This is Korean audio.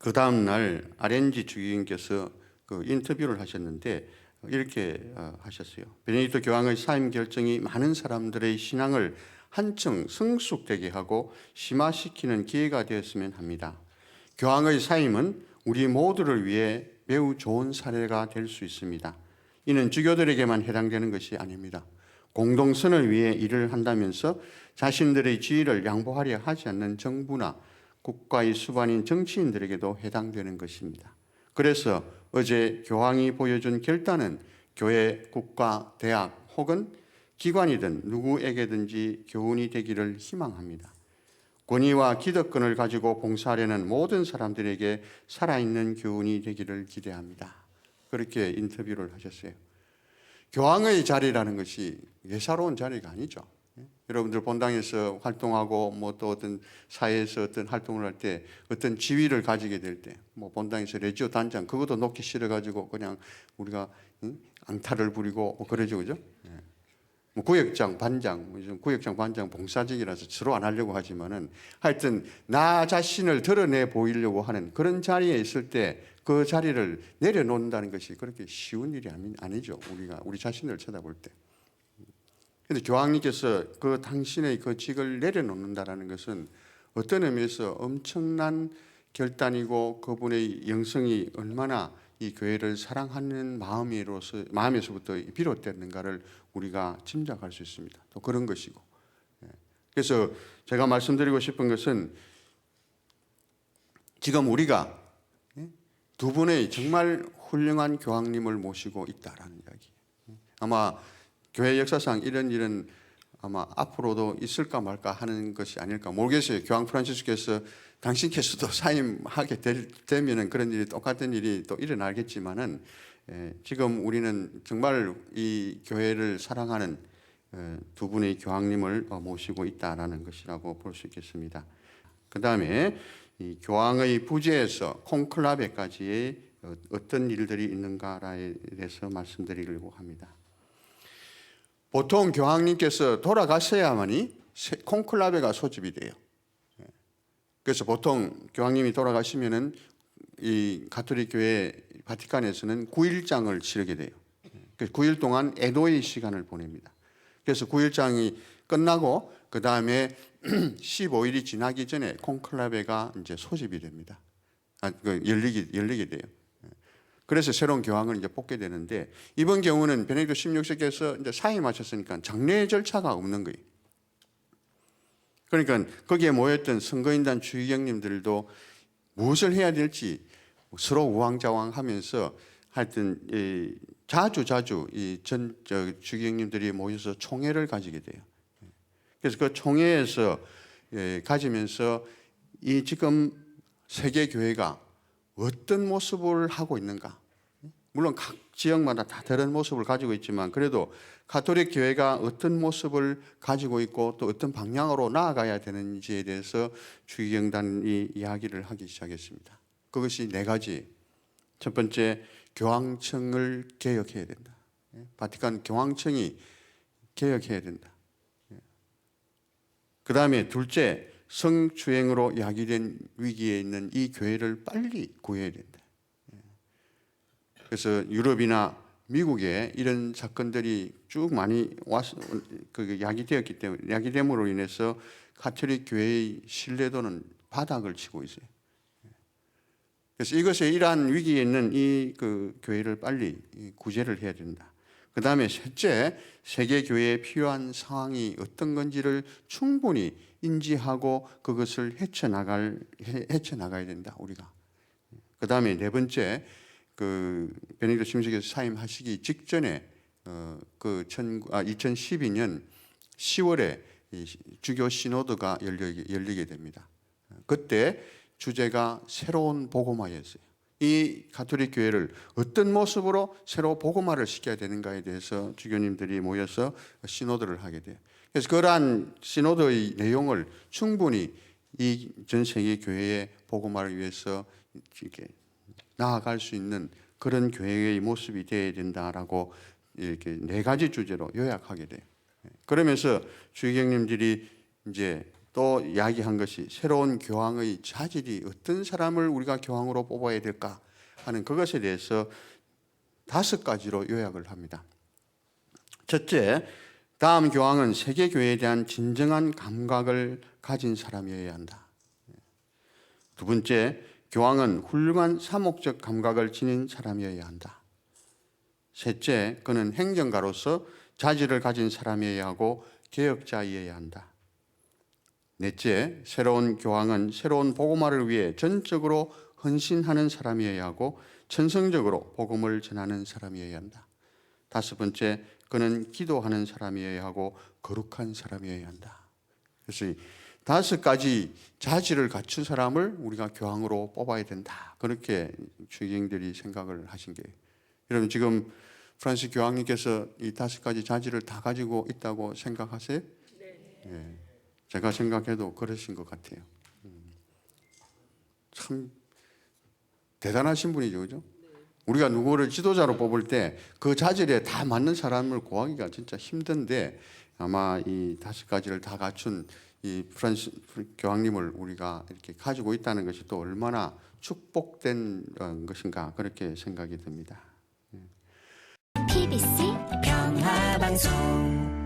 그 다음 날 RNG 주기님께서 그 인터뷰를 하셨는데 이렇게 하셨어요. 베네딕토 교황의 사임 결정이 많은 사람들의 신앙을 한층 성숙되게 하고 심화시키는 기회가 되었으면 합니다. 교황의 사임은 우리 모두를 위해 매우 좋은 사례가 될 수 있습니다. 이는 주교들에게만 해당되는 것이 아닙니다. 공동선을 위해 일을 한다면서 자신들의 지위를 양보하려 하지 않는 정부나 국가의 수반인 정치인들에게도 해당되는 것입니다. 그래서 어제 교황이 보여준 결단은 교회, 국가, 대학 혹은 기관이든 누구에게든지 교훈이 되기를 희망합니다. 권위와 기득권을 가지고 봉사하려는 모든 사람들에게 살아있는 교훈이 되기를 기대합니다. 그렇게 인터뷰를 하셨어요. 교황의 자리라는 것이 예사로운 자리가 아니죠. 여러분들 본당에서 활동하고 뭐 또 어떤 사회에서 어떤 활동을 할 때 어떤 지위를 가지게 될 때 뭐 본당에서 레지오 단장 그것도 놓기 싫어 가지고 그냥 우리가 앙탈을 부리고 뭐 그러죠, 그죠? 뭐 구역장, 반장, 구역장, 반장 봉사직이라서 서로 안 하려고 하지만은 하여튼 나 자신을 드러내 보이려고 하는 그런 자리에 있을 때 그 자리를 내려놓는다는 것이 그렇게 쉬운 일이 아니죠. 우리 자신을 쳐다볼 때. 그런데 교황님께서 그 당신의 그 직을 내려놓는다라는 것은 어떤 의미에서 엄청난 결단이고 그분의 영성이 얼마나 이 교회를 사랑하는 마음에서부터 비롯됐는가를 우리가 짐작할 수 있습니다. 또 그런 것이고. 그래서 제가 말씀드리고 싶은 것은 지금 우리가 두 분의 정말 훌륭한 교황님을 모시고 있다라는 이야기. 아마 교회 역사상 이런 일은 아마 앞으로도 있을까 말까 하는 것이 아닐까 모르겠어요. 교황 프란치스코께서 당신께서도 사임하게 되면은 그런 일이 똑같은 일이 또 일어나겠지만은 지금 우리는 정말 이 교회를 사랑하는 두 분의 교황님을 모시고 있다라는 것이라고 볼 수 있겠습니다. 그 다음에 이 교황의 부재에서 콘클라베까지의 어떤 일들이 있는가에 대해서 말씀드리려고 합니다. 보통 교황님께서 돌아가셔야만이 콘클라베가 소집이 돼요. 그래서 보통 교황님이 돌아가시면은 이 가톨릭 교회 바티칸에서는 9일장을 치르게 돼요. 9일 동안 애도의 시간을 보냅니다. 그래서 9일장이 끝나고 그 다음에 15일이 지나기 전에 콘클라베가 이제 소집이 됩니다. 열리게 돼요. 그래서 새로운 교황을 이제 뽑게 되는데 이번 경우는 베네딕토 16세께서 이제 사임하셨으니까 장례 절차가 없는 거예요. 그러니까 거기에 모였던 선거인단 주의경님들도 무엇을 해야 될지 서로 우왕좌왕하면서 하여튼 자주 이 주의경님들이 모여서 총회를 가지게 돼요. 그래서 그 총회에서 가지면서 이 지금 세계 교회가 어떤 모습을 하고 있는가? 물론 각 지역마다 다 다른 모습을 가지고 있지만 그래도 가톨릭 교회가 어떤 모습을 가지고 있고 또 어떤 방향으로 나아가야 되는지에 대해서 주기경단이 이야기를 하기 시작했습니다. 그것이 네 가지. 첫 번째, 교황청을 개혁해야 된다. 바티칸 교황청이 개혁해야 된다. 그 다음에 둘째, 성추행으로 야기된 위기에 있는 이 교회를 빨리 구해야 된다. 그래서 유럽이나 미국에 이런 사건들이 쭉 많이 야기되었기 때문에 야기됨으로 인해서 가톨릭 교회의 신뢰도는 바닥을 치고 있어요. 그래서 이것의 이러한 위기에 있는 이 교회를 빨리 구제를 해야 된다. 그 다음에 셋째, 세계 교회에 필요한 상황이 어떤 건지를 충분히 인지하고 그것을 헤쳐나가야 된다, 우리가. 그 다음에 네 번째, 베네딕토 16세께서 사임하시기 직전에 2012년 10월에 주교 시노드가 열리게 됩니다. 그때 주제가 새로운 복음화였어요. 이 가톨릭 교회를 어떤 모습으로 새로 복음화를 시켜야 되는가에 대해서 주교님들이 모여서 시노드를 하게 돼요. 그래서 그러한 시노드의 내용을 충분히 이 전 세계 교회의 복음화를 위해서 이렇게 나아갈 수 있는 그런 교회의 모습이 되어야 된다라고 이렇게 네 가지 주제로 요약하게 돼요. 그러면서 주의경님들이 이제 또 이야기한 것이 새로운 교황의 자질이 어떤 사람을 우리가 교황으로 뽑아야 될까 하는 그것에 대해서 5가지로 요약을 합니다. 첫째, 다음 교황은 세계 교회에 대한 진정한 감각을 가진 사람이어야 한다. 두 번째, 교황은 훌륭한 사목적 감각을 지닌 사람이어야 한다. 셋째, 그는 행정가로서 자질을 가진 사람이어야 하고 개혁자이어야 한다. 넷째, 새로운 교황은 새로운 복음화를 위해 전적으로 헌신하는 사람이어야 하고 천성적으로 복음을 전하는 사람이어야 한다. 다섯 번째, 그는 기도하는 사람이어야 하고 거룩한 사람이어야 한다. 그래서 이 5가지 자질을 갖춘 사람을 우리가 교황으로 뽑아야 된다. 그렇게 추기경들이 생각을 하신 거예요. 여러분 지금 프란시스 교황님께서 이 5가지 자질을 다 가지고 있다고 생각하세요? 네. 제가 생각해도 그러신 것 같아요. 참 대단하신 분이죠, 그죠? 우리가 누구를 지도자로 뽑을 때 그 자질에 다 맞는 사람을 구하기가 진짜 힘든데 아마 이 5가지를 다 갖춘 이 프란시스 교황님을 우리가 이렇게 가지고 있다는 것이 또 얼마나 축복된 것인가 그렇게 생각이 듭니다. PBC 평화방송